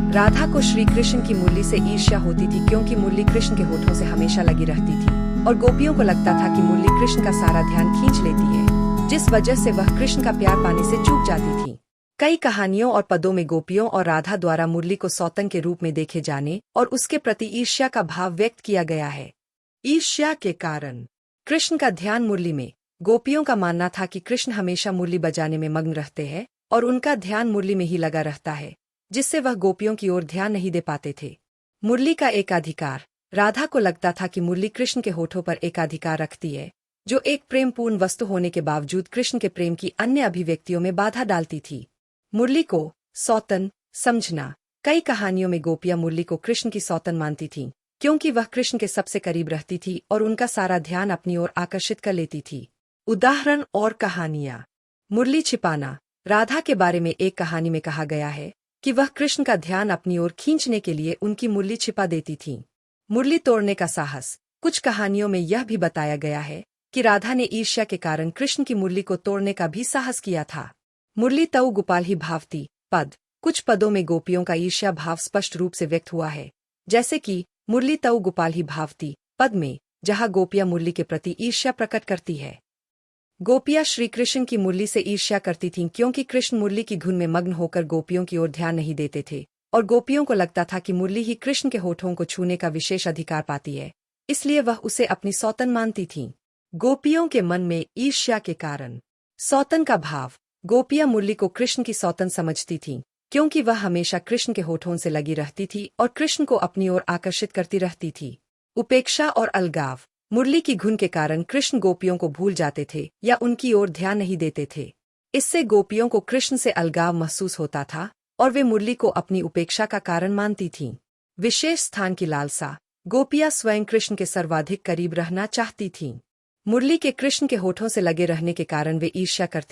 राधा को श्री कृष्ण की मुरली से ईर्ष्या होती थी क्योंकि मुरली कृष्ण के होठों से हमेशा लगी रहती थी और गोपियों को लगता था कि मुरली कृष्ण का सारा ध्यान खींच लेती है, जिस वजह से वह कृष्ण का प्यार पाने से चूक जाती थी। कई कहानियों और पदों में गोपियों और राधा द्वारा मुरली को सौतन के रूप में देखे जाने और उसके प्रति ईर्ष्या का भाव व्यक्त किया गया है। ईर्ष्या के कारण कृष्ण का ध्यान मुरली में। गोपियों का मानना था कि कृष्ण हमेशा मुरली बजाने में मग्न रहते हैं और उनका ध्यान मुरली में ही लगा रहता है, जिससे वह गोपियों की ओर ध्यान नहीं दे पाते थे। मुरली का एकाधिकार। राधा को लगता था कि मुरली कृष्ण के होठों पर एकाधिकार रखती है, जो एक प्रेमपूर्ण वस्तु होने के बावजूद कृष्ण के प्रेम की अन्य अभिव्यक्तियों में बाधा डालती थी। मुरली को सौतन समझना। कई कहानियों में गोपियां मुरली को कृष्ण की सौतन मानती थीं, क्योंकि वह कृष्ण के सबसे करीब रहती थी और उनका सारा ध्यान अपनी ओर आकर्षित कर लेती थी। उदाहरण और कहानियां। मुरली छिपाना। राधा के बारे में एक कहानी में कहा गया है कि वह कृष्ण का ध्यान अपनी ओर खींचने के लिए उनकी मुरली छिपा देती थीं। मुरली तोड़ने का साहस। कुछ कहानियों में यह भी बताया गया है कि राधा ने ईर्ष्या के कारण कृष्ण की मुरली को तोड़ने का भी साहस किया था। मुरली तऊ गोपाल ही भावती पद। कुछ पदों में गोपियों का ईर्ष्या भाव स्पष्ट रूप से व्यक्त हुआ है, जैसे कि मुरली तऊ गोपाल ही भावती पद में, जहां गोपियां मुरली के प्रति ईर्ष्या प्रकट करती है। गोपियां श्री कृष्ण की मुरली से ईर्ष्या करती थीं क्योंकि कृष्ण मुरली की धुन में मग्न होकर गोपियों की ओर ध्यान नहीं देते थे और गोपियों को लगता था कि मुरली ही कृष्ण के होठों को छूने का विशेष अधिकार पाती है, इसलिए वह उसे अपनी सौतन मानती थीं। गोपियों के मन में ईर्ष्या के कारण सौतन का भाव। गोपियां मुरली को कृष्ण की सौतन समझती थीं क्योंकि वह हमेशा कृष्ण के होठों से लगी रहती थी और कृष्ण को अपनी ओर आकर्षित करती रहती थी। उपेक्षा और अलगाव। मुरली की धुन के कारण कृष्ण गोपियों को भूल जाते थे या उनकी ओर ध्यान नहीं देते थे। इससे गोपियों को कृष्ण से अलगाव महसूस होता था और वे मुरली को अपनी उपेक्षा का कारण मानती थीं। विशेष स्थान की लालसा। गोपियां स्वयं कृष्ण के सर्वाधिक करीब रहना चाहती थीं। मुरली के कृष्ण के होठों से लगे रहने के कारण वे ईर्ष्या करती